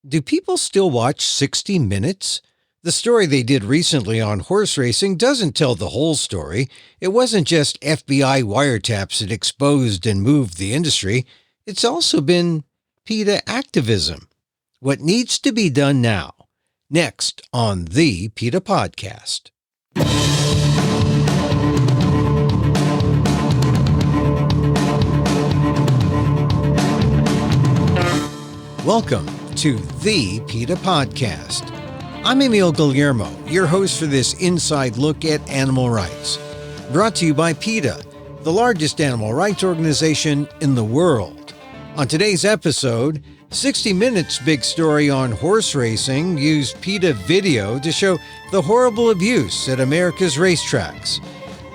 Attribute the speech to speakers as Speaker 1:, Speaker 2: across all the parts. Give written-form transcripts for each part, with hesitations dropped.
Speaker 1: Do people still watch 60 Minutes? The story they did recently on horse racing doesn't tell the whole story. It wasn't just FBI wiretaps that exposed and moved the industry. It's also been PETA activism. What needs to be done now? Next on the PETA Podcast. Welcome to the PETA Podcast. I'm Emil, Guillermo, your host for this inside look at animal rights. Brought to you by PETA, the largest animal rights organization in the world. On today's episode, 60 Minutes' big story on horse racing used PETA video to show the horrible abuse at America's racetracks.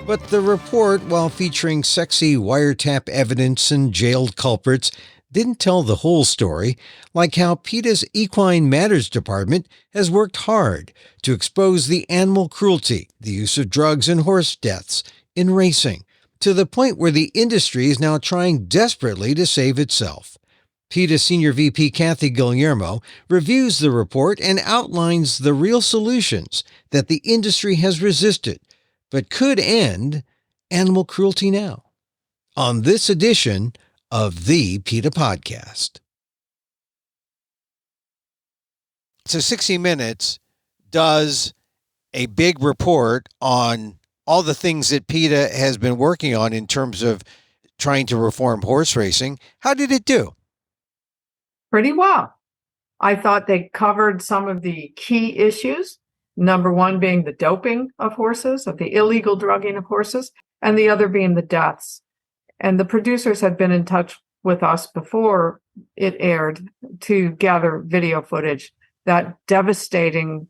Speaker 1: But the report, while featuring sexy wiretap evidence and jailed culprits, didn't tell the whole story, like how PETA's Equine Matters department has worked hard to expose the animal cruelty, the use of drugs and horse deaths in racing, to the point where the industry is now trying desperately to save itself. PETA Sr.VP Guillermo reviews the report and outlines the real solutions that the industry has resisted, but could end animal cruelty now. On this edition of the PETA Podcast. So 60 Minutes does a big report on all the things that PETA has been working on in terms of trying to reform horse racing. How did it do?
Speaker 2: Pretty well. I thought they covered some of the key issues. Number one being the doping of horses, of the illegal drugging of horses, and the other being the deaths. And the producers had been in touch with us before it aired to gather video footage. That devastating,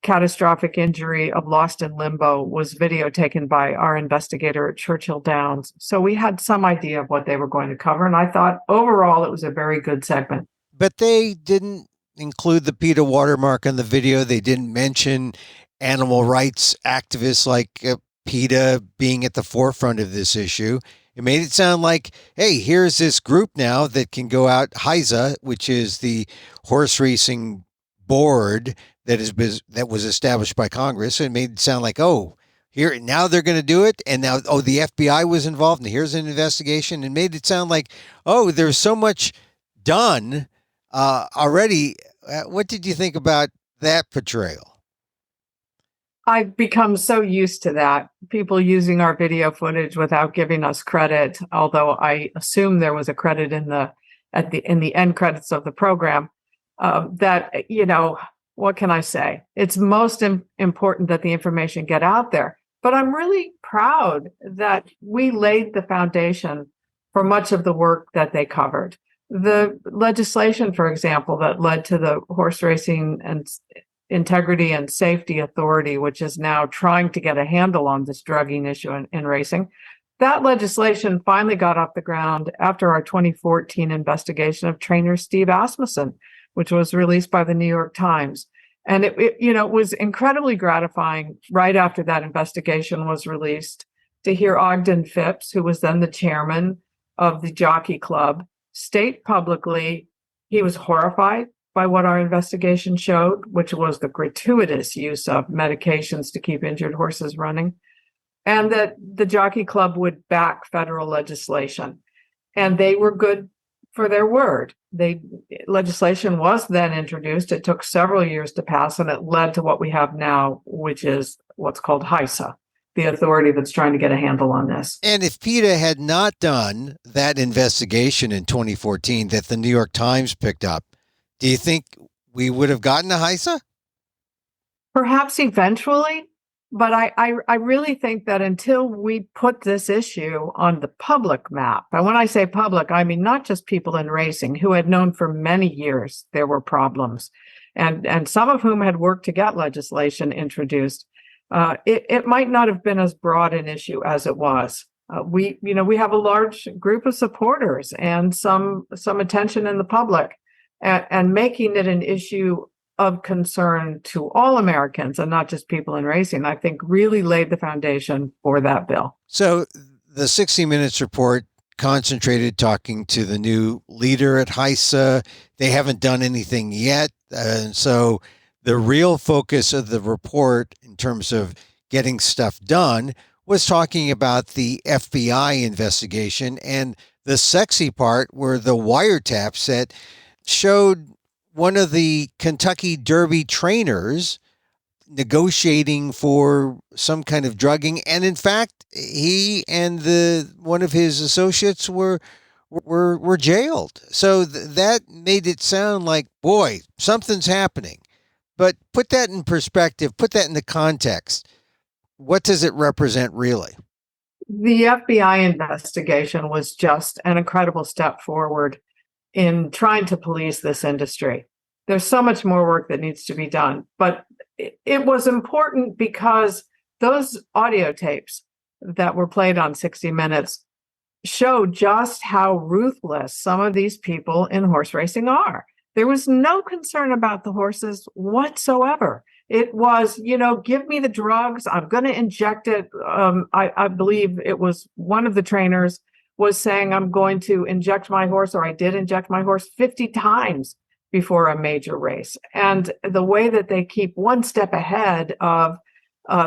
Speaker 2: catastrophic injury of Lost in Limbo was video taken by our investigator at Churchill Downs. So we had some idea of what they were going to cover. And I thought overall it was a very good segment.
Speaker 1: But they didn't include the PETA watermark on the video. They didn't mention animal rights activists like PETA being at the forefront of this issue. It made it sound like, hey, here's this group now that can go out, HISA, which is the horse racing board that was established by Congress. And it made it sound like, oh, here now they're going to do it. And now, oh, the FBI was involved and here's an investigation. And made it sound like, oh, there's so much done already. What did you think about that portrayal?
Speaker 2: I've become so used to that, people using our video footage without giving us credit, although I assume there was a credit in the end credits of the program, that, what can I say? It's most important that the information get out there. But I'm really proud that we laid the foundation for much of the work that they covered. The legislation, for example, that led to the Horse Racing and Integrity and Safety Authority, which is now trying to get a handle on this drugging issue in racing. That legislation finally got off the ground after our 2014 investigation of trainer Steve Asmussen, which was released by the New York Times. And it was incredibly gratifying right after that investigation was released to hear Ogden Phipps, who was then the chairman of the Jockey Club, state publicly he was horrified by what our investigation showed, which was the gratuitous use of medications to keep injured horses running, and that the Jockey Club would back federal legislation. And they were good for their word. Legislation was then introduced. It took several years to pass, and it led to what we have now, which is what's called HISA, the authority that's trying to get a handle on this.
Speaker 1: And if PETA had not done that investigation in 2014 that the New York Times picked up, do you think we would have gotten a HISA?
Speaker 2: Perhaps eventually, but I really think that until we put this issue on the public map, and when I say public, I mean not just people in racing who had known for many years there were problems, and some of whom had worked to get legislation introduced, it might not have been as broad an issue as it was. We have a large group of supporters and some attention in the public. And making it an issue of concern to all Americans and not just people in racing, I think really laid the foundation for that bill.
Speaker 1: So the 60 Minutes report concentrated talking to the new leader at HISA. They haven't done anything yet. And so the real focus of the report in terms of getting stuff done was talking about the FBI investigation, and the sexy part were the wiretaps that showed one of the Kentucky Derby trainers negotiating for some kind of drugging, and in fact, he and one of his associates were jailed. So that made it sound like, boy, something's happening. But put that in perspective, put that into context. What does it represent really?
Speaker 2: The FBI investigation was just an incredible step forward in trying to police this industry. There's so much more work that needs to be done, but it was important because those audio tapes that were played on 60 Minutes show just how ruthless some of these people in horse racing are. There was no concern about the horses whatsoever. It was, give me the drugs. I'm going to inject it. I believe it was one of the trainers was saying, I'm going to inject my horse, or I did inject my horse 50 times before a major race. And the way that they keep one step ahead of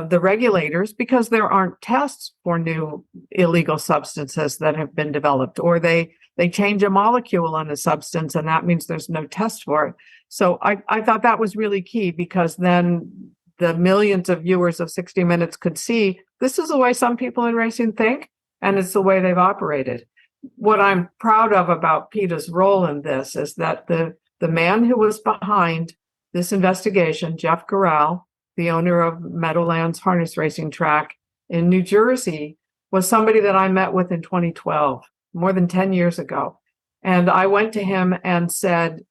Speaker 2: the regulators, because there aren't tests for new illegal substances that have been developed, or they change a molecule on a substance, and that means there's no test for it. So I thought that was really key, because then the millions of viewers of 60 Minutes could see this is the way some people in racing think, and it's the way they've operated. What I'm proud of about PETA's role in this is that the man who was behind this investigation, Jeff Corral, the owner of Meadowlands Harness Racing Track in New Jersey, was somebody that I met with in 2012, more than 10 years ago. And I went to him and said,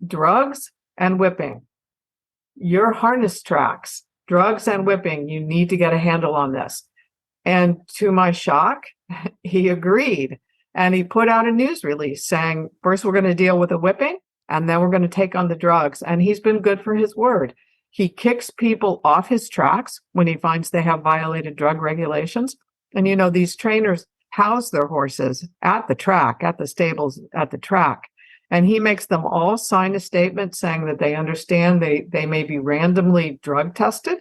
Speaker 2: drugs and whipping, your harness tracks, drugs and whipping, you need to get a handle on this. And to my shock, he agreed. And he put out a news release saying, first, we're going to deal with the whipping, and then we're going to take on the drugs. And he's been good for his word. He kicks people off his tracks when he finds they have violated drug regulations. And, these trainers house their horses at the track, at the stables, at the track. And he makes them all sign a statement saying that they understand they may be randomly drug tested,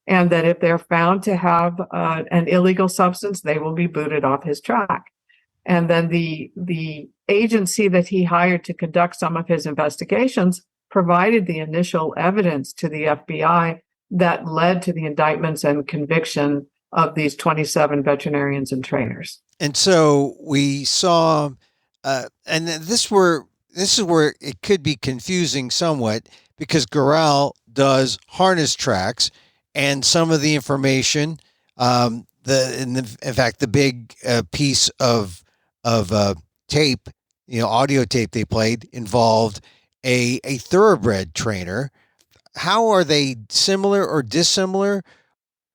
Speaker 2: and that if they're found to have an illegal substance, they will be booted off his track. And then the agency that he hired to conduct some of his investigations provided the initial evidence to the FBI that led to the indictments and conviction of these 27 veterinarians and trainers.
Speaker 1: And so we saw, and this is where it could be confusing somewhat, because Corral does harness tracks, and some of the information, in fact, the big piece of tape, audio tape they played involved a thoroughbred trainer. How are they similar or dissimilar?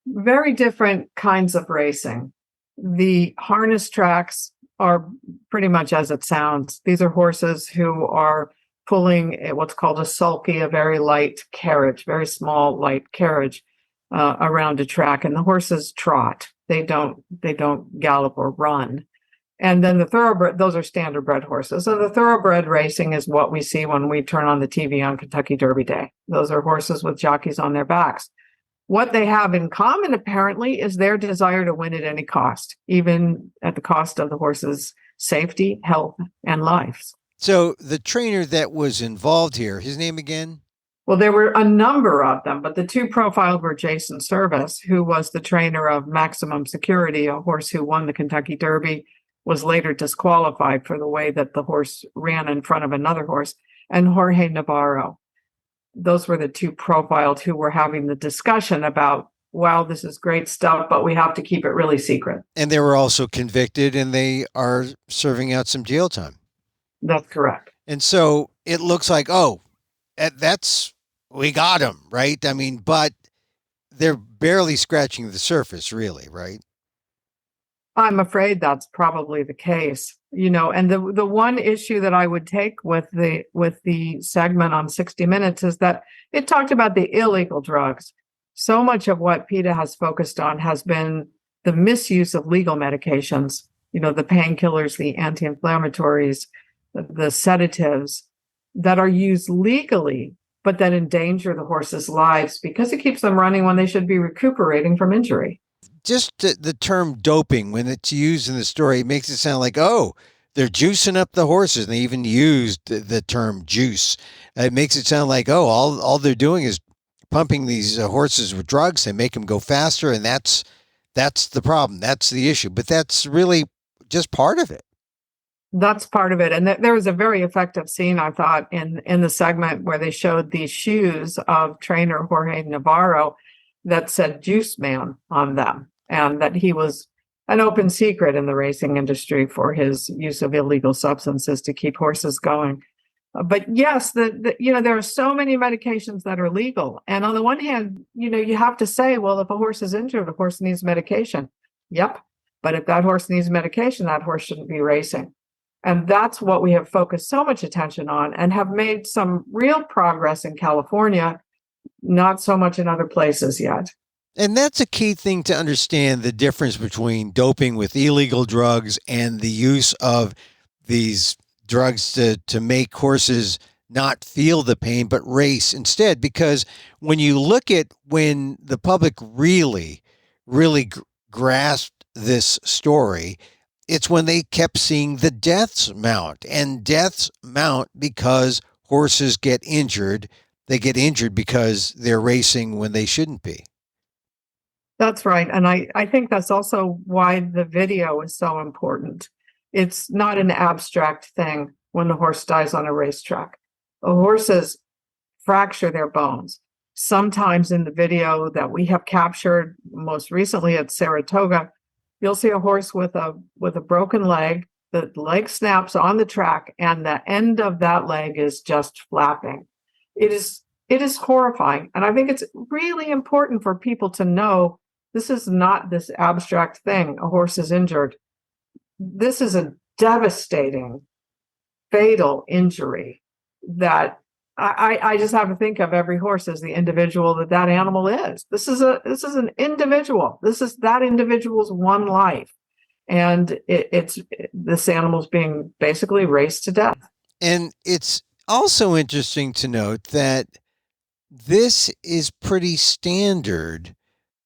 Speaker 2: Very different kinds of racing. The harness tracks are pretty much as it sounds. These are horses who are pulling what's called a sulky, a very light carriage, very small, light carriage around a track. And the horses trot. They don't gallop or run. And then the thoroughbred, those are standardbred horses. So the thoroughbred racing is what we see when we turn on the TV on Kentucky Derby Day. Those are horses with jockeys on their backs. What they have in common, apparently, is their desire to win at any cost, even at the cost of the horse's safety, health, and lives.
Speaker 1: So the trainer that was involved here, his name again?
Speaker 2: Well, there were a number of them, but the two profiled were Jason Service, who was the trainer of Maximum Security, a horse who won the Kentucky Derby, was later disqualified for the way that the horse ran in front of another horse, and Jorge Navarro. Those were the two profiled who were having the discussion about, wow, this is great stuff, but we have to keep it really secret.
Speaker 1: And they were also convicted, and they are serving out some jail time.
Speaker 2: That's correct.
Speaker 1: And so it looks like, we got them, right? I mean, but they're barely scratching the surface, really, right?
Speaker 2: I'm afraid that's probably the case, and the one issue that I would take with the segment on 60 Minutes is that it talked about the illegal drugs. So much of what PETA has focused on has been the misuse of legal medications the painkillers, the anti-inflammatories, the sedatives that are used legally, but that endanger the horses' lives because it keeps them running when they should be recuperating from injury.
Speaker 1: Just the term doping, when it's used in the story, it makes it sound like, oh, they're juicing up the horses. And they even used the term juice. It makes it sound like, oh, all they're doing is pumping these horses with drugs. They make them go faster. And that's the problem. That's the issue. But that's really just part of it.
Speaker 2: That's part of it. And there was a very effective scene, I thought, in the segment where they showed these shoes of trainer Jorge Navarro that said Juice Man on them, and that he was an open secret in the racing industry for his use of illegal substances to keep horses going. But yes, there are so many medications that are legal. And on the one hand, you have to say, well, if a horse is injured, the horse needs medication. Yep. But if that horse needs medication, that horse shouldn't be racing. And that's what we have focused so much attention on and have made some real progress in California, not so much in other places yet.
Speaker 1: And that's a key thing to understand, the difference between doping with illegal drugs and the use of these drugs to make horses not feel the pain, but race instead. Because when you look at when the public really grasped this story, it's when they kept seeing the deaths mount, and deaths mount because horses get injured. They get injured because they're racing when they shouldn't be.
Speaker 2: That's right. And I think that's also why the video is so important. It's not an abstract thing when the horse dies on a racetrack. The horses fracture their bones. Sometimes in the video that we have captured, most recently at Saratoga, you'll see a horse with a broken leg. The leg snaps on the track, and the end of that leg is just flapping. It is horrifying. And I think it's really important for people to know this is not this abstract thing. A horse is injured. This is a devastating, fatal injury that I just have to think of every horse as the individual that animal is. This is an individual. This is that individual's one life. And it's this animal's being basically raced to death.
Speaker 1: And it's also interesting to note that this is pretty standard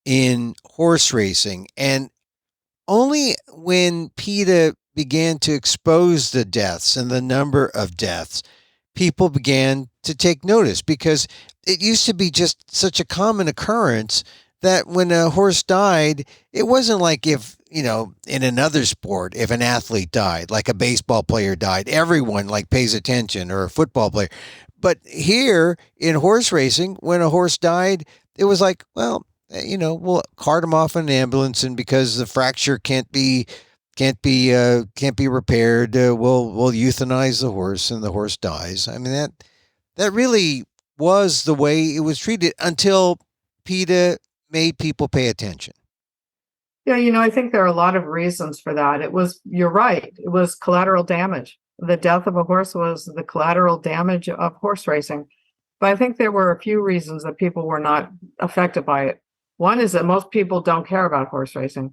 Speaker 1: in horse racing. And only when PETA began to expose the deaths and the number of deaths, people began to take notice, because it used to be just such a common occurrence that when a horse died, it wasn't like if, in another sport, if an athlete died, like a baseball player died, everyone pays attention, or a football player. But here in horse racing, when a horse died, it was like, well, we'll cart him off in an ambulance, and because the fracture can't be repaired, we'll euthanize the horse, and the horse dies. I mean, that really was the way it was treated until PETA made people pay attention.
Speaker 2: Yeah, I think there are a lot of reasons for that. You're right. It was collateral damage. The death of a horse was the collateral damage of horse racing. But I think there were a few reasons that people were not affected by it. One is that most people don't care about horse racing.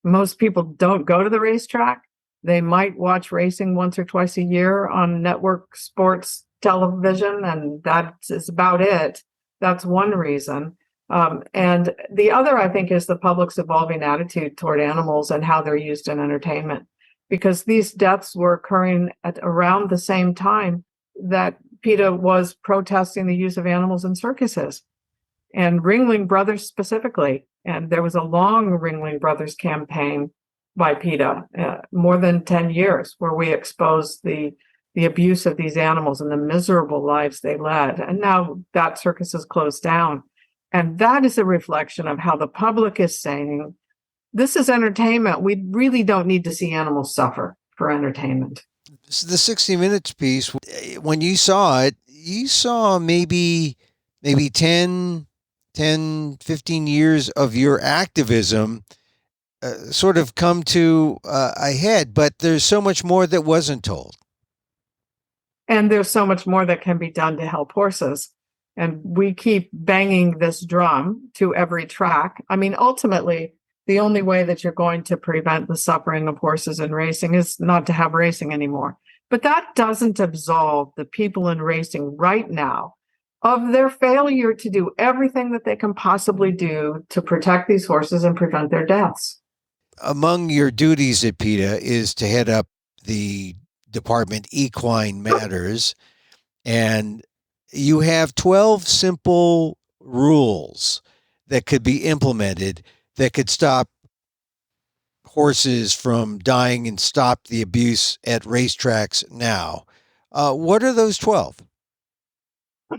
Speaker 2: Most people don't go to the racetrack. They might watch racing once or twice a year on network sports television, and that is about it. That's one reason. And the other, I think, is the public's evolving attitude toward animals and how they're used in entertainment. Because these deaths were occurring at around the same time that PETA was protesting the use of animals in circuses, and Ringling Brothers specifically. And there was a long Ringling Brothers campaign by PETA, more than 10 years, where we exposed the abuse of these animals and the miserable lives they led. And now that circus is closed down. And that is a reflection of how the public is saying, this is entertainment. We really don't need to see animals suffer for entertainment.
Speaker 1: The 60 Minutes piece, when you saw it, you saw maybe 10, 15 years of your activism sort of come to a head, but there's so much more that wasn't told.
Speaker 2: And there's so much more that can be done to help horses. And we keep banging this drum to every track. I mean, ultimately, the only way that you're going to prevent the suffering of horses in racing is not to have racing anymore. But that doesn't absolve the people in racing right now of their failure to do everything that they can possibly do to protect these horses and prevent their deaths.
Speaker 1: Among your duties at PETA is to head up the department Equine Matters, and you have 12 simple rules that could be implemented that could stop horses from dying and stop the abuse at racetracks now. What are those 12?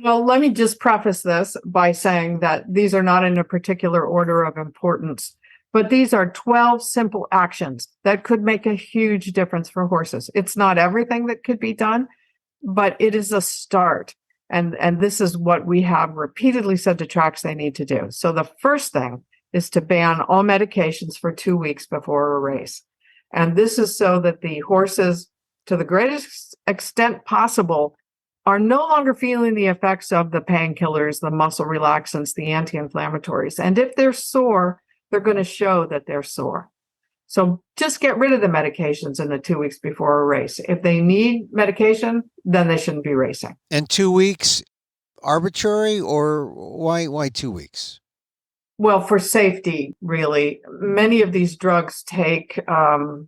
Speaker 2: Well, let me just preface this by saying that these are not in a particular order of importance, but these are 12 simple actions that could make a huge difference for horses. It's not everything that could be done, but it is a start. And this is what we have repeatedly said to tracks they need to do. So the first thing is to ban all medications for 2 weeks before a race. And this is so that the horses, to the greatest extent possible, are no longer feeling the effects of the painkillers, the muscle relaxants, the anti-inflammatories. And if they're sore, they're going to show that they're sore. So just get rid of the medications in the 2 weeks before a race. If they need medication, then they shouldn't be racing.
Speaker 1: And 2 weeks, arbitrary, or why 2 weeks?
Speaker 2: Well, for safety, really. Many of these drugs take, 2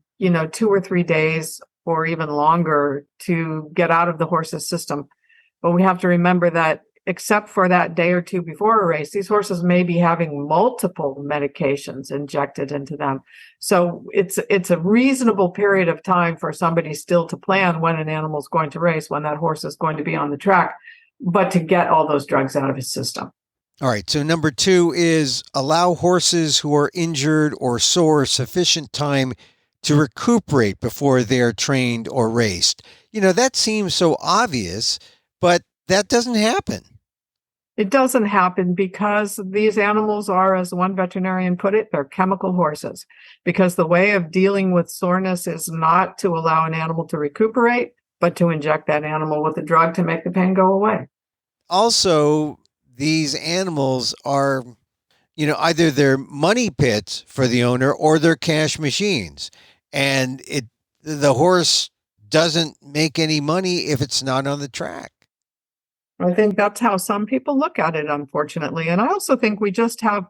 Speaker 2: or 3 days or even longer to get out of the horse's system. But we have to remember that except for that day or two before a race, these horses may be having multiple medications injected into them. So it's a reasonable period of time for somebody still to plan when an animal's going to race, when that horse is going to be on the track, but to get all those drugs out of his system.
Speaker 1: All right. So number 2 is allow horses who are injured or sore sufficient time to recuperate before they're trained or raced. That seems so obvious, but that doesn't happen.
Speaker 2: It doesn't happen because these animals are, as one veterinarian put it, they're chemical horses. Because the way of dealing with soreness is not to allow an animal to recuperate, but to inject that animal with a drug to make the pain go away.
Speaker 1: Also, these animals are, either they're money pits for the owner or they're cash machines. And the horse doesn't make any money if it's not on the track.
Speaker 2: I think that's how some people look at it, unfortunately. And I also think we just have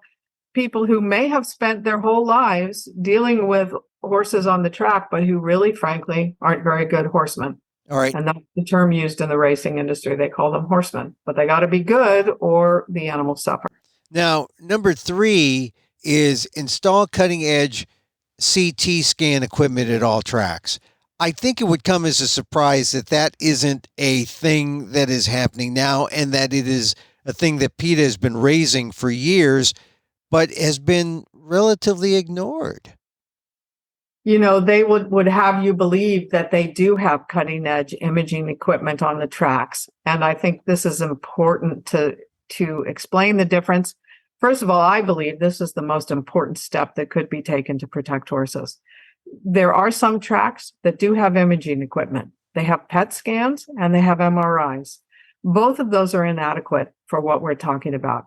Speaker 2: people who may have spent their whole lives dealing with horses on the track, but who really, frankly, aren't very good horsemen.
Speaker 1: All right.
Speaker 2: And that's the term used in the racing industry. They call them horsemen, but they got to be good or the animals suffer.
Speaker 1: Now, number 3 is install cutting edge CT scan equipment at all tracks. I think it would come as a surprise that isn't a thing that is happening now, and that it is a thing that PETA has been raising for years, but has been relatively ignored.
Speaker 2: They would have you believe that they do have cutting edge imaging equipment on the tracks. And I think this is important to explain the difference. First of all, I believe this is the most important step that could be taken to protect horses. There are some tracks that do have imaging equipment. They have PET scans and they have MRIs. Both of those are inadequate for what we're talking about.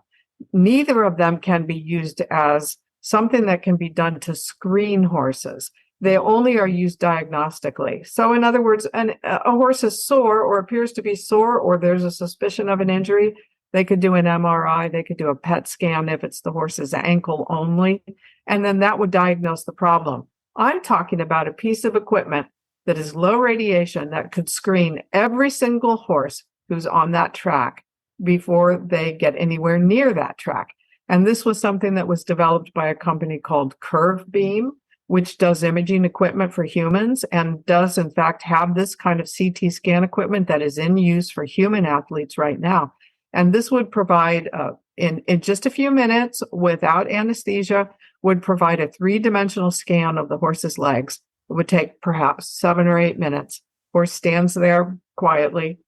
Speaker 2: Neither of them can be used as something that can be done to screen horses. They only are used diagnostically. So in other words, a horse is sore or appears to be sore, or there's a suspicion of an injury. They could do an MRI, they could do a PET scan if it's the horse's ankle only, and then that would diagnose the problem. I'm talking about a piece of equipment that is low radiation that could screen every single horse who's on that track before they get anywhere near that track. And this was something that was developed by a company called CurveBeam, which does imaging equipment for humans and does in fact have this kind of CT scan equipment that is in use for human athletes right now. And this would provide, in just a few minutes, without anesthesia, would provide a 3-dimensional scan of the horse's legs. It would take perhaps 7 or 8 minutes. Horse stands there quietly,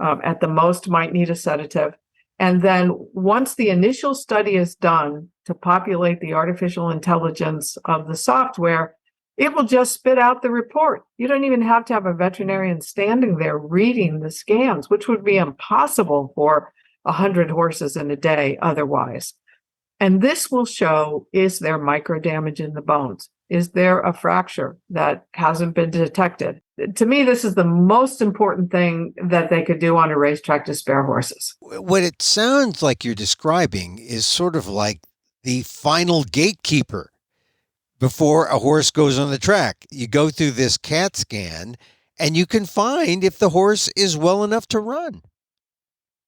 Speaker 2: at the most might need a sedative. And then once the initial study is done to populate the artificial intelligence of the software, it will just spit out the report. You don't even have to have a veterinarian standing there reading the scans, which would be impossible for 100 horses in a day otherwise. And this will show, is there micro damage in the bones? Is there a fracture that hasn't been detected? To me, this is the most important thing that they could do on a racetrack to spare horses.
Speaker 1: What it sounds like you're describing is sort of like the final gatekeeper before a horse goes on the track. You go through this CAT scan and you can find if the horse is well enough to run.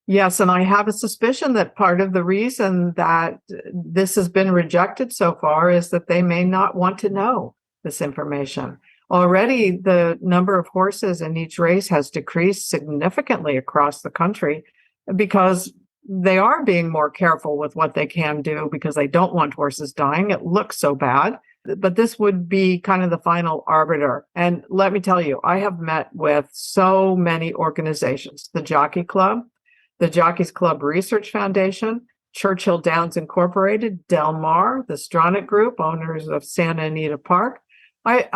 Speaker 2: Yes, and I have a suspicion that part of the reason that this has been rejected so far is that they may not want to know this information. Already, the number of horses in each race has decreased significantly across the country because they are being more careful with what they can do because they don't want horses dying. It looks so bad. But this would be kind of the final arbiter. And let me tell you, I have met with so many organizations, the Jockey Club, the Jockeys Club Research Foundation, Churchill Downs Incorporated, Del Mar, the Stronach Group, owners of Santa Anita Park. I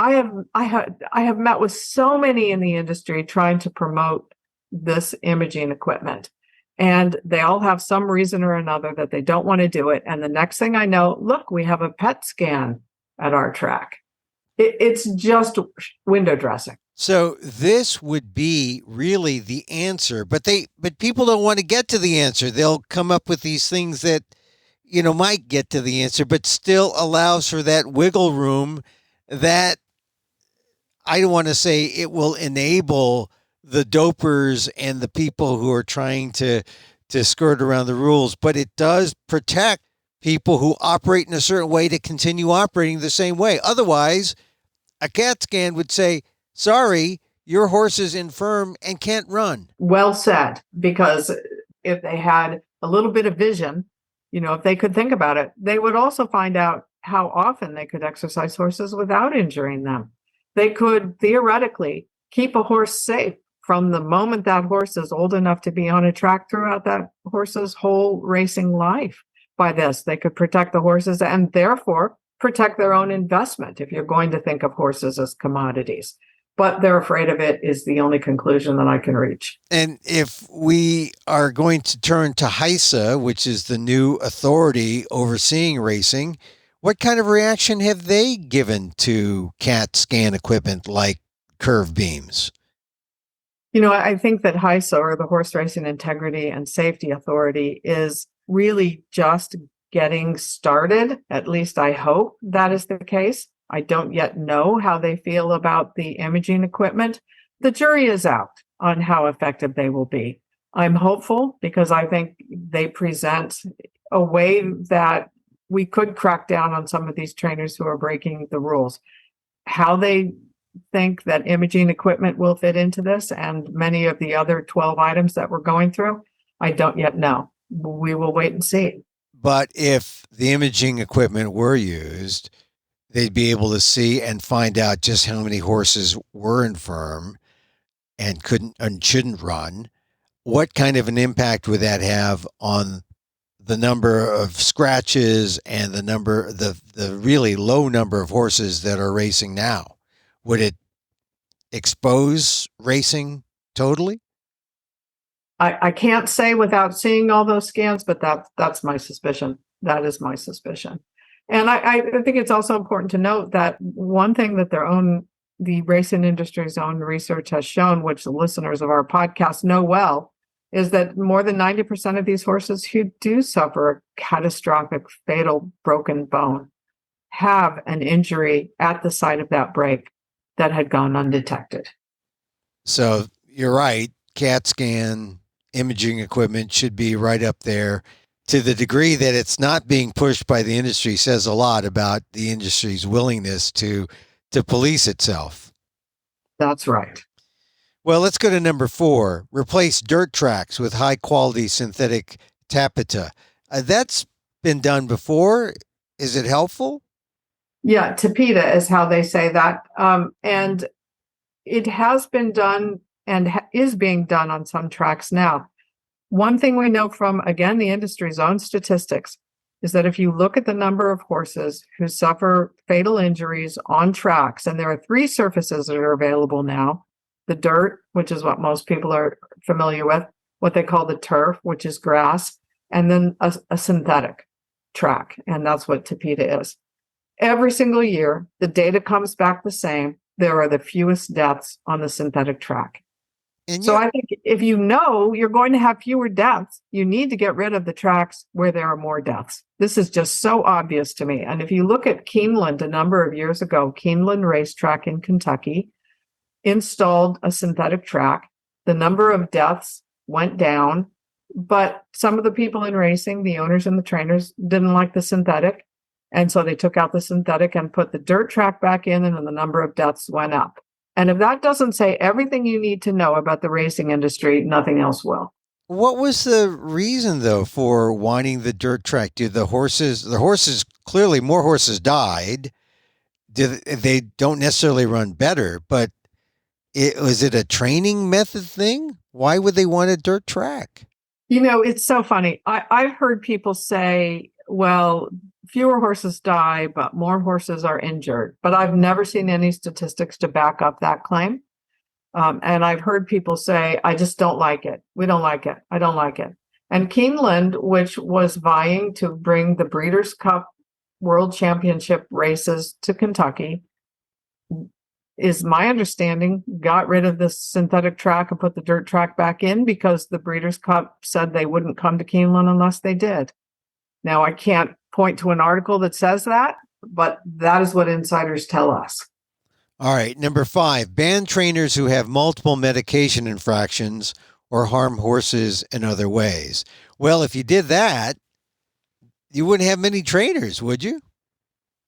Speaker 2: have met with so many in the industry trying to promote this imaging equipment. And they all have some reason or another that they don't want to do it. And the next thing I know, look, we have a PET scan at our track. It's just window dressing.
Speaker 1: So this would be really the answer, but people don't want to get to the answer. They'll come up with these things that, might get to the answer, but still allows for that wiggle room that I don't want to say it will enable the dopers and the people who are trying to skirt around the rules, but it does protect people who operate in a certain way to continue operating the same way. Otherwise, a CAT scan would say, sorry, your horse is infirm and can't run.
Speaker 2: Well said, because if they had a little bit of vision, if they could think about it, they would also find out how often they could exercise horses without injuring them. They could theoretically keep a horse safe from the moment that horse is old enough to be on a track throughout that horse's whole racing life. By this, they could protect the horses and therefore protect their own investment if you're going to think of horses as commodities. But they're afraid of it is the only conclusion that I can reach.
Speaker 1: And if we are going to turn to HISA, which is the new authority overseeing racing, what kind of reaction have they given to CAT scan equipment like curve beams?
Speaker 2: I think that HISA, or the Horse Racing Integrity and Safety Authority, is really just getting started. At least I hope that is the case. I don't yet know how they feel about the imaging equipment. The jury is out on how effective they will be. I'm hopeful because I think they present a way that we could crack down on some of these trainers who are breaking the rules. How they think that imaging equipment will fit into this and many of the other 12 items that we're going through, I don't yet know. We will wait and see.
Speaker 1: But if the imaging equipment were used, they'd be able to see and find out just how many horses were infirm and couldn't and shouldn't run. What kind of an impact would that have on the number of scratches and the really low number of horses that are racing now? Would it expose racing totally?
Speaker 2: I can't say without seeing all those scans, but that's my suspicion. That is my suspicion. And I think it's also important to note that one thing that the racing industry's own research has shown, which the listeners of our podcast know well, is that more than 90% of these horses who do suffer a catastrophic, fatal broken bone have an injury at the site of that break that had gone undetected.
Speaker 1: So you're right. CAT scan imaging equipment should be right up there. To the degree that it's not being pushed by the industry says a lot about the industry's willingness to police itself.
Speaker 2: That's right.
Speaker 1: Well, let's go to number 4. Replace dirt tracks with high-quality synthetic taffeta. That's been done before. Is it helpful?
Speaker 2: Yeah, PETA is how they say that. And it has been done and is being done on some tracks now. One thing we know from, again, the industry's own statistics is that if you look at the number of horses who suffer fatal injuries on tracks, and there are 3 surfaces that are available now: the dirt, which is what most people are familiar with, what they call the turf, which is grass, and then a synthetic. track. And that's what PETA is. Every single year, the data comes back the same. There are the fewest deaths on the synthetic track.
Speaker 1: And
Speaker 2: so I think if you know you're going to have fewer deaths, you need to get rid of the tracks where there are more deaths. This is just so obvious to me. And if you look at Keeneland a number of years ago, Keeneland Racetrack in Kentucky installed a synthetic track. The number of deaths went down, but some of the people in racing, the owners and the trainers, didn't like the synthetic. And so they took out the synthetic and put the dirt track back in, and then the number of deaths went up. And if that doesn't say everything you need to know about the racing industry, nothing else will.
Speaker 1: What was the reason, though, for wanting the dirt track? Did the horses, clearly more horses died. They don't necessarily run better, but was it a training method thing? Why would they want a dirt track?
Speaker 2: It's so funny. I've heard people say, well, fewer horses die, but more horses are injured. But I've never seen any statistics to back up that claim. And I've heard people say, I just don't like it. We don't like it. I don't like it. And Keeneland, which was vying to bring the Breeders' Cup World Championship races to Kentucky, is my understanding, got rid of the synthetic track and put the dirt track back in because the Breeders' Cup said they wouldn't come to Keeneland unless they did. Now, I can't point to an article that says that, but that is what insiders tell us.
Speaker 1: All right. Number 5, ban trainers who have multiple medication infractions or harm horses in other ways. Well, if you did that, you wouldn't have many trainers, would you?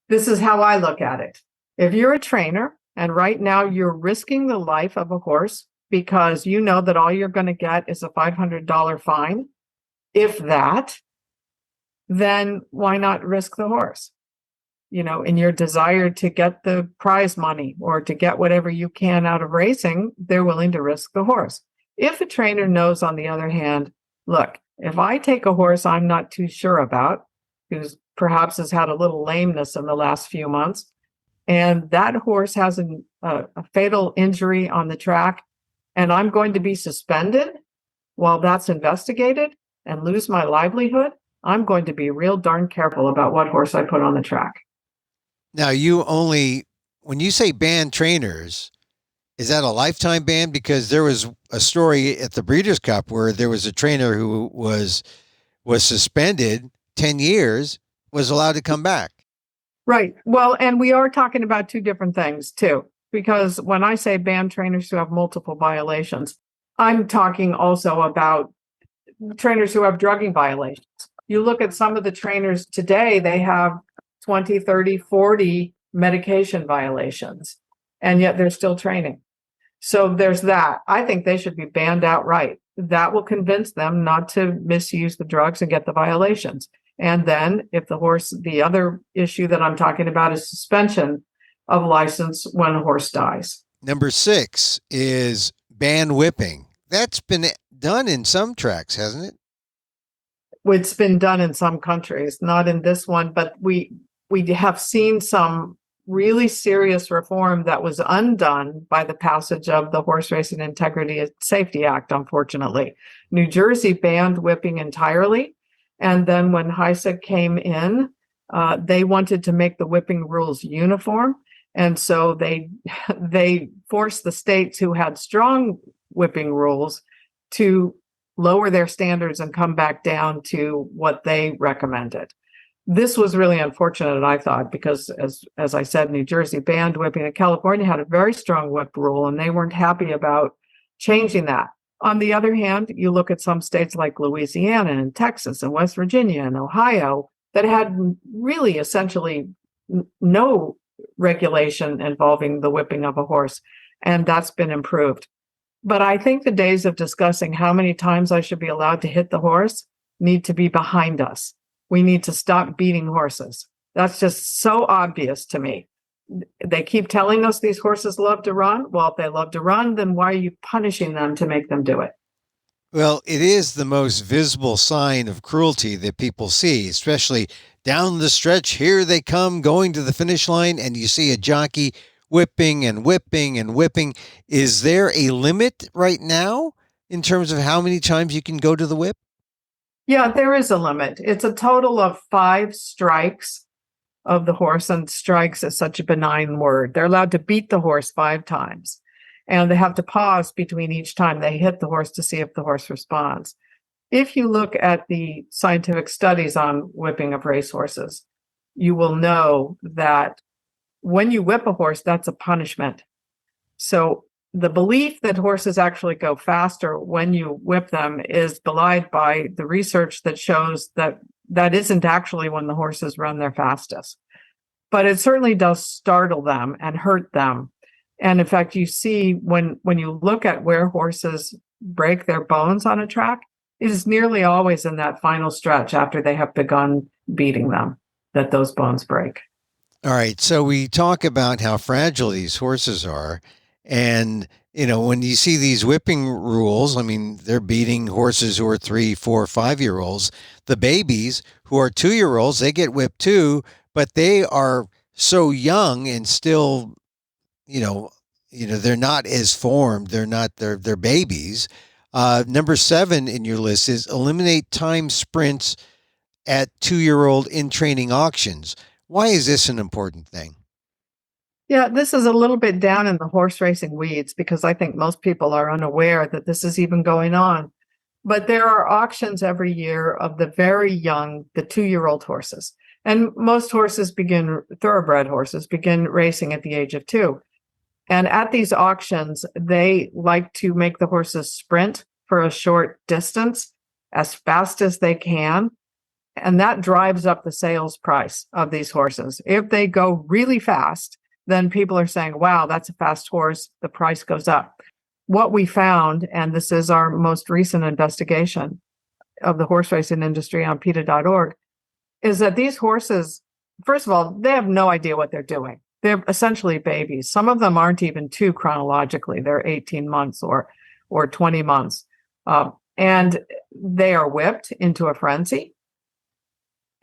Speaker 2: This is how I look at it. If you're a trainer and right now you're risking the life of a horse because you know that all you're going to get is a $500 fine, if that, then why not risk the horse? In your desire to get the prize money or to get whatever you can out of racing, they're willing to risk the horse. If a trainer knows, on the other hand, look, if I take a horse I'm not too sure about, who's perhaps has had a little lameness in the last few months, and that horse has a fatal injury on the track, and I'm going to be suspended while that's investigated and lose my livelihood, I'm going to be real darn careful about what horse I put on the track.
Speaker 1: Now, when you say ban trainers, is that a lifetime ban? Because there was a story at the Breeders' Cup where there was a trainer who was suspended 10 years, was allowed to come back.
Speaker 2: Right. Well, and we are talking about two different things, too, because when I say ban trainers who have multiple violations, I'm talking also about trainers who have drugging violations. You look at some of the trainers today, they have 20, 30, 40 medication violations, and yet they're still training. So there's that. I think they should be banned outright. That will convince them not to misuse the drugs and get the violations. And then if the other issue that I'm talking about is suspension of license when a horse dies.
Speaker 1: Number 6 is ban whipping. That's been done in some tracks, hasn't it?
Speaker 2: It's been done in some countries, not in this one, but we have seen some really serious reform that was undone by the passage of the Horse Racing Integrity and Safety Act, unfortunately. New Jersey banned whipping entirely. And then when HISA came in, they wanted to make the whipping rules uniform. And so they forced the states who had strong whipping rules to lower their standards and come back down to what they recommended. This was really unfortunate, I thought, because as I said, New Jersey banned whipping and California had a very strong whip rule, and they weren't happy about changing that. On the other hand, you look at some states like Louisiana and Texas and West Virginia and Ohio that had really essentially no regulation involving the whipping of a horse, and that's been improved. But I think the days of discussing how many times I should be allowed to hit the horse need to be behind us. We need to stop beating horses. That's just so obvious to me. They keep telling us these horses love to run. Well, if they love to run, then why are you punishing them to make them do it?
Speaker 1: Well, it is the most visible sign of cruelty that people see, especially down the stretch. Here they come going to the finish line, and you see a jockey whipping and whipping and whipping. Is there a limit right now in terms of how many times you can go to the whip?
Speaker 2: Yeah, there is a limit. It's a total of 5 strikes of the horse, and strikes is such a benign word. They're allowed to beat the horse 5 times, and they have to pause between each time they hit the horse to see if the horse responds. If you look at the scientific studies on whipping of racehorses, you will know that when you whip a horse, that's a punishment. So the belief that horses actually go faster when you whip them is belied by the research that shows that that isn't actually when the horses run their fastest. But it certainly does startle them and hurt them. And in fact, you see when you look at where horses break their bones on a track, it is nearly always in that final stretch after they have begun beating them that those bones break.
Speaker 1: All right. So we talk about how fragile these horses are. And, when you see these whipping rules, I mean, they're beating horses who are 3, 4, 5-year-olds. The babies who are 2-year-olds, they get whipped too, but they are so young and still, they're not as formed. They're babies. Number 7 in your list is eliminate time sprints at 2-year-old in training auctions. Why is this an important thing?
Speaker 2: Yeah, this is a little bit down in the horse racing weeds because I think most people are unaware that this is even going on. But there are auctions every year of the very young, the 2-year-old horses. And most thoroughbred horses begin racing at the age of 2. And at these auctions, they like to make the horses sprint for a short distance as fast as they can. And that drives up the sales price of these horses. If they go really fast, then people are saying, wow, that's a fast horse. The price goes up. What we found, and this is our most recent investigation of the horse racing industry on PETA.org, is that these horses, first of all, they have no idea what they're doing. They're essentially babies. Some of them aren't even 2 chronologically. They're 18 months or 20 months. And they are whipped into a frenzy.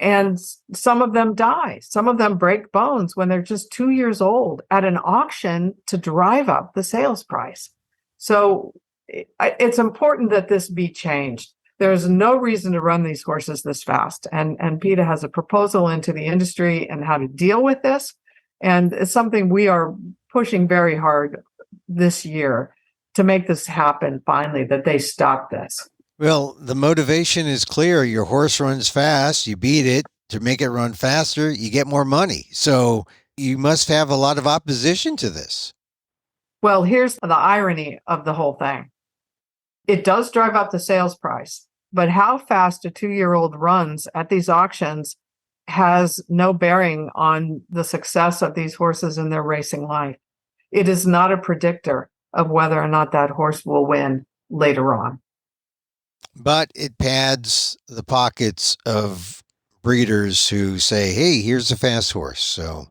Speaker 2: And some of them die. Some of them break bones when they're just 2 years old at an auction to drive up the sales price. So it's important that this be changed. There's no reason to run these horses this fast. And PETA has a proposal into the industry and how to deal with this. And it's something we are pushing very hard this year to make this happen finally, that they stop this.
Speaker 1: Well, the motivation is clear. Your horse runs fast, you beat it. To make it run faster, you get more money. So you must have a lot of opposition to this.
Speaker 2: Well, here's the irony of the whole thing. It does drive up the sales price, but how fast a 2-year-old runs at these auctions has no bearing on the success of these horses in their racing life. It is not a predictor of whether or not that horse will win later on.
Speaker 1: But it pads the pockets of breeders who say, hey, here's a fast horse. So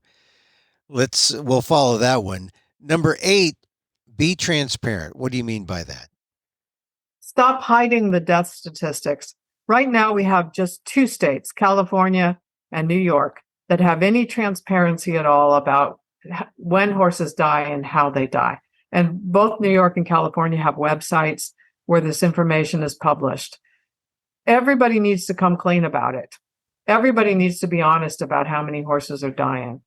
Speaker 1: we'll follow that one. Number 8, be transparent. What do you mean by that?
Speaker 2: Stop hiding the death statistics. Right now, we have just 2 states, California and New York, that have any transparency at all about when horses die and how they die. And both New York and California have websites where this information is published. Everybody needs to come clean about it. Everybody needs to be honest about how many horses are dying.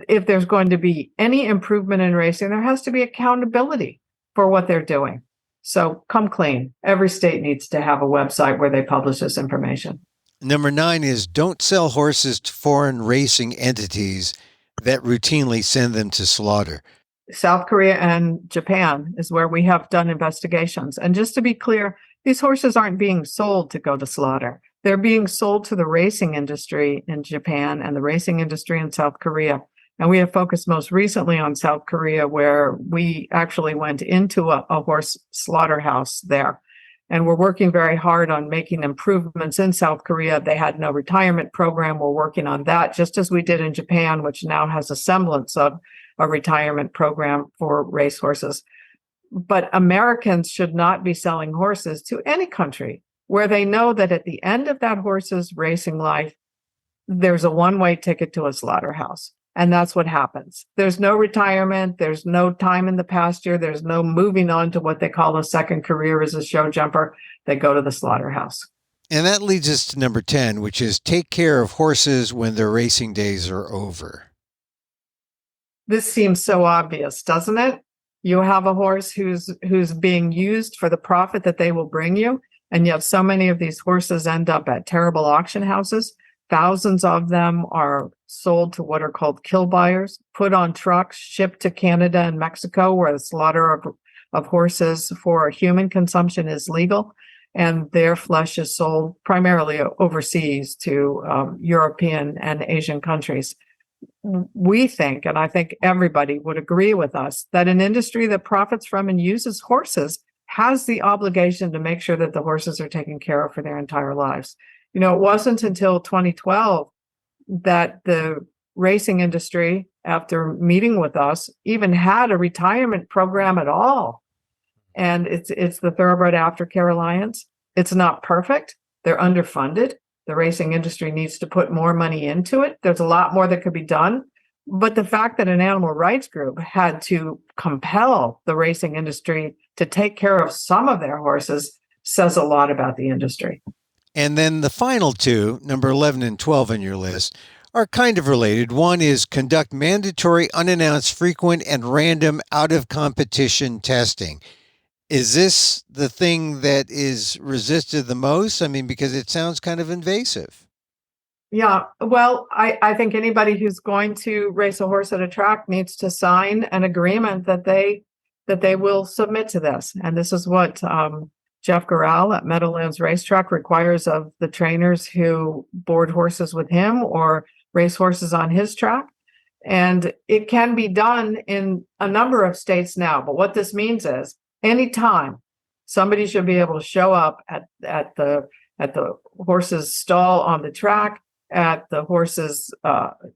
Speaker 2: If there's going to be any improvement in racing, there has to be accountability for what they're doing. So come clean. Every state needs to have a website where they publish this information.
Speaker 1: Number 9 is don't sell horses to foreign racing entities that routinely send them to slaughter.
Speaker 2: South Korea and Japan is where we have done investigations. And just to be clear, these horses aren't being sold to go to slaughter. They're being sold to the racing industry in Japan and the racing industry in South Korea. And we have focused most recently on South Korea, where we actually went into a horse slaughterhouse there. And we're working very hard on making improvements in South Korea. They had no retirement program. We're working on that, just as we did in Japan, which now has a semblance of a retirement program for racehorses. But Americans should not be selling horses to any country where they know that at the end of that horse's racing life, there's a one-way ticket to a slaughterhouse. And that's what happens. There's no retirement. There's no time in the pasture. There's no moving on to what they call a second career as a show jumper. They go to the slaughterhouse.
Speaker 1: And that leads us to number 10, which is take care of horses when their racing days are over.
Speaker 2: This seems so obvious, doesn't it? You have a horse who's being used for the profit that they will bring you, and yet so many of these horses end up at terrible auction houses. Thousands of them are sold to what are called kill buyers, put on trucks, shipped to Canada and Mexico, where the slaughter of horses for human consumption is legal, and their flesh is sold primarily overseas to European and Asian countries. We think, and I think everybody would agree with us, that an industry that profits from and uses horses has the obligation to make sure that the horses are taken care of for their entire lives. You know, it wasn't until 2012 that the racing industry, after meeting with us, even had a retirement program at all. And it's the Thoroughbred Aftercare Alliance. It's not perfect. They're underfunded. The racing industry needs to put more money into it. There's a lot more that could be done. But the fact that an animal rights group had to compel the racing industry to take care of some of their horses says a lot about the industry.
Speaker 1: And then the final two, number 11 and 12 on your list, are kind of related. One is conduct mandatory, unannounced, frequent, and random out-of-competition testing. Is this the thing that is resisted the most? I mean, because it sounds kind of invasive.
Speaker 2: Yeah, well, I think anybody who's going to race a horse at a track needs to sign an agreement that they will submit to this. And this is what Jeff Garral at Meadowlands Racetrack requires of the trainers who board horses with him or race horses on his track. And it can be done in a number of states now. But what this means is anytime somebody should be able to show up at the horse's stall on the track, at the horse's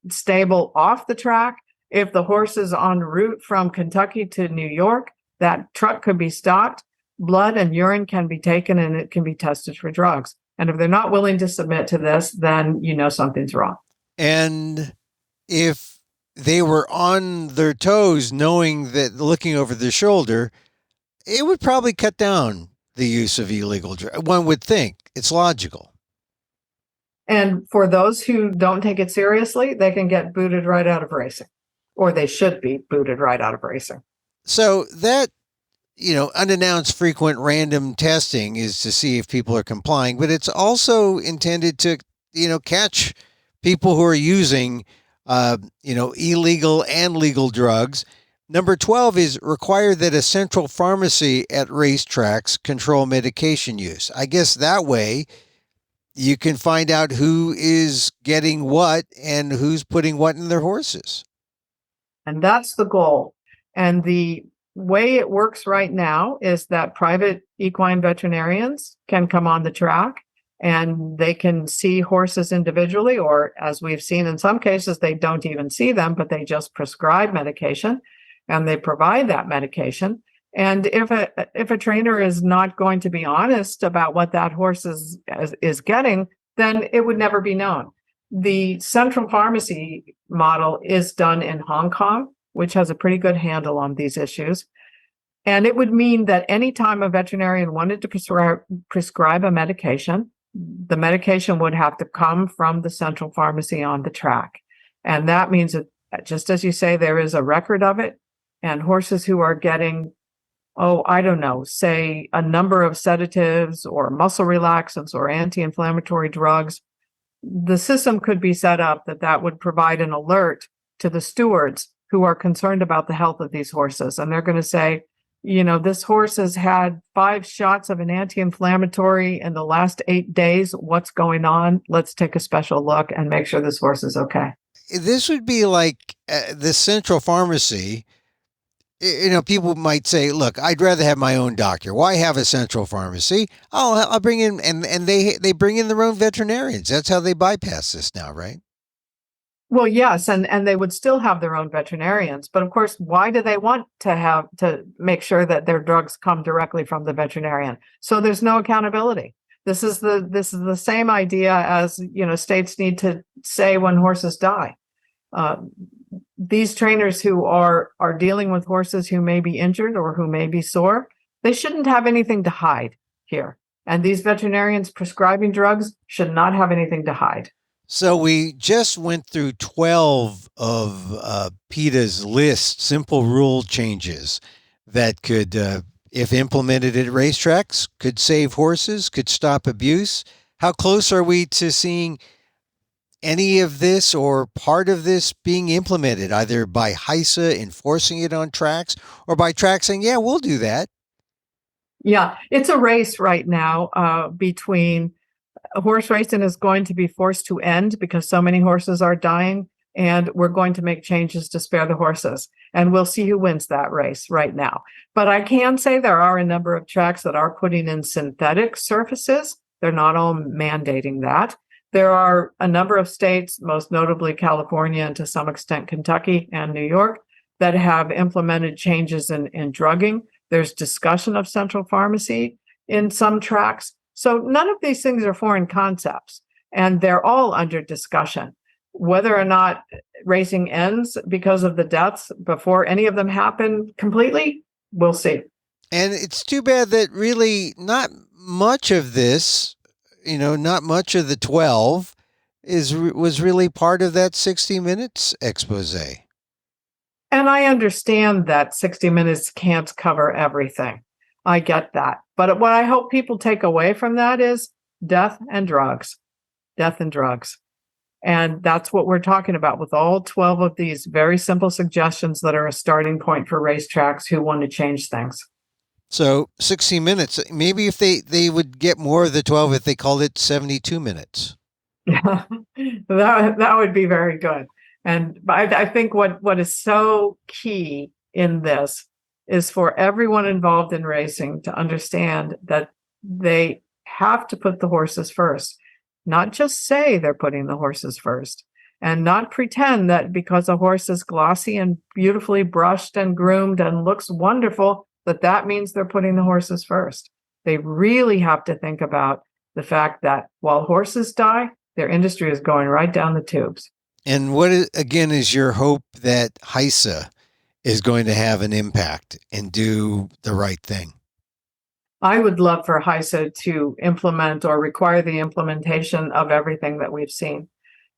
Speaker 2: stable off the track. If the horse is en route from Kentucky to New York, that truck could be stopped. Blood and urine can be taken and it can be tested for drugs. And if they're not willing to submit to this, then you know something's wrong.
Speaker 1: And if they were on their toes, knowing that looking over their shoulder, it would probably cut down the use of illegal drugs. One would think. It's logical.
Speaker 2: And for those who don't take it seriously, they can get booted right out of racing, or they should be booted right out of racing.
Speaker 1: So that, unannounced frequent random testing is to see if people are complying, but it's also intended to, catch people who are using, illegal and legal drugs. Number 12 is require that a central pharmacy at racetracks control medication use. I guess that way you can find out who is getting what and who's putting what in their horses.
Speaker 2: And that's the goal. And the way it works right now is that private equine veterinarians can come on the track and they can see horses individually, or as we've seen in some cases, they don't even see them, but they just prescribe medication and they provide that medication. And if a trainer is not going to be honest about what that horse is getting, then it would never be known. The central pharmacy model is done in Hong Kong, which has a pretty good handle on these issues. And it would mean that anytime a veterinarian wanted to prescribe a medication, the medication would have to come from the central pharmacy on the track. And that means that, just as you say, there is a record of it. And horses who are getting, say a number of sedatives or muscle relaxants or anti-inflammatory drugs, the system could be set up that would provide an alert to the stewards who are concerned about the health of these horses. And they're going to say, this horse has had 5 shots of an anti-inflammatory in the last 8 days. What's going on? Let's take a special look and make sure this horse is okay.
Speaker 1: This would be like the central pharmacy. People might say, look, I'd rather have my own doctor. Why have a central pharmacy? I'll bring in, and they bring in their own veterinarians. That's how they bypass this now, right?
Speaker 2: Well, yes, and they would still have their own veterinarians. But of course, why do they want to make sure that their drugs come directly from the veterinarian? So there's no accountability. This is the same idea as, states need to say when horses die. These trainers who are dealing with horses who may be injured or who may be sore, they shouldn't have anything to hide here. And these veterinarians prescribing drugs should not have anything to hide.
Speaker 1: So we just went through 12 of PETA's list, simple rule changes that could, if implemented at racetracks, could save horses, could stop abuse. How close are we to seeing any of this or part of this being implemented, either by HISA enforcing it on tracks or by tracks saying, yeah, we'll do that?
Speaker 2: Yeah, it's a race right now between horse racing is going to be forced to end because so many horses are dying, and we're going to make changes to spare the horses. And we'll see who wins that race right now. But I can say there are a number of tracks that are putting in synthetic surfaces. They're not all mandating that. There are a number of states, most notably California and to some extent Kentucky and New York, that have implemented changes in drugging. There's discussion of central pharmacy in some tracks. So none of these things are foreign concepts, and they're all under discussion. Whether or not racing ends because of the deaths before any of them happen completely, we'll see.
Speaker 1: And it's too bad that really not much of this, not much of the 12 was really part of that 60 Minutes expose.
Speaker 2: And I understand that 60 Minutes can't cover everything. I get that. But what I hope people take away from that is death and drugs. Death and drugs. And that's what we're talking about with all 12 of these very simple suggestions that are a starting point for racetracks who want to change things.
Speaker 1: So 60 Minutes, maybe if they would get more of the 12 if they called it 72 minutes.
Speaker 2: that would be very good. And I think what is so key in this is for everyone involved in racing to understand that they have to put the horses first, not just say they're putting the horses first, and not pretend that because a horse is glossy and beautifully brushed and groomed and looks wonderful, that means they're putting the horses first. They really have to think about the fact that while horses die, their industry is going right down the tubes.
Speaker 1: And what, again, is your hope that HISA is going to have an impact and do the right thing?
Speaker 2: I would love for HISA to implement or require the implementation of everything that we've seen.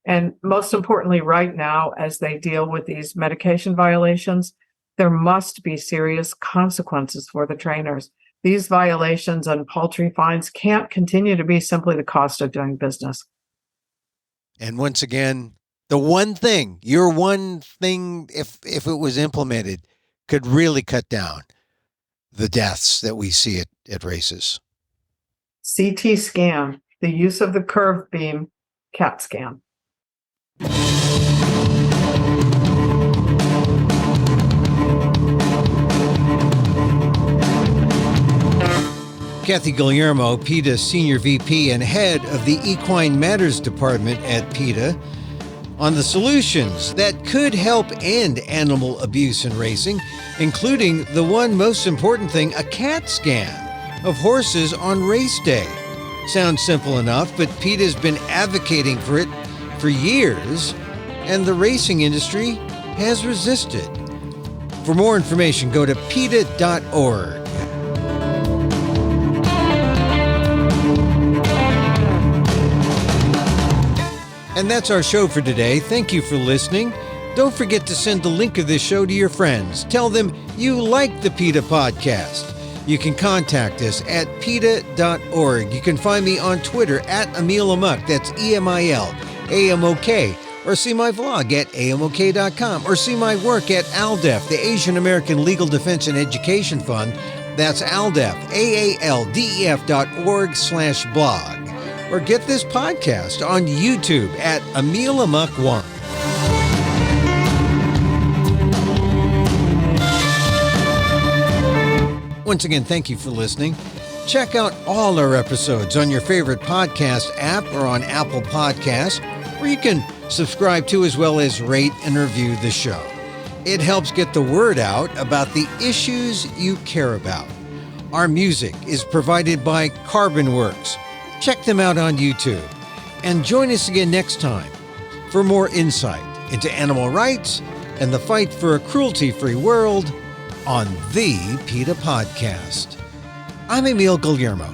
Speaker 2: And most importantly, right now, as they deal with these medication violations, there must be serious consequences for the trainers. These violations and paltry fines can't continue to be simply the cost of doing business.
Speaker 1: And once again, your one thing, if it was implemented, could really cut down the deaths that we see at races.
Speaker 2: CT scan, the use of the curved beam, CAT scan.
Speaker 1: Kathy Guillermo, PETA Senior VP and head of the Equine Matters department at PETA, on the solutions that could help end animal abuse in racing, including the one most important thing, a CAT scan of horses on race day. Sounds simple enough, but PETA's been advocating for it for years, and the racing industry has resisted. For more information, go to PETA.org. And that's our show for today. Thank you for listening. Don't forget to send the link of this show to your friends. Tell them you like the PETA Podcast. You can contact us at PETA.org. You can find me on Twitter at Emil Amok. That's EMIL-AMOK. Or see my vlog at AMOK.com. Or see my work at ALDEF, the Asian American Legal Defense and Education Fund. That's ALDEF, AALDEF.org/blog. Or get this podcast on YouTube at Emil Amok 1. Once again, thank you for listening. Check out all our episodes on your favorite podcast app or on Apple Podcasts, where you can subscribe to as well as rate and review the show. It helps get the word out about the issues you care about. Our music is provided by Carbon Works. Check them out on YouTube. And join us again next time for more insight into animal rights and the fight for a cruelty-free world on the PETA Podcast. I'm Emil Guillermo.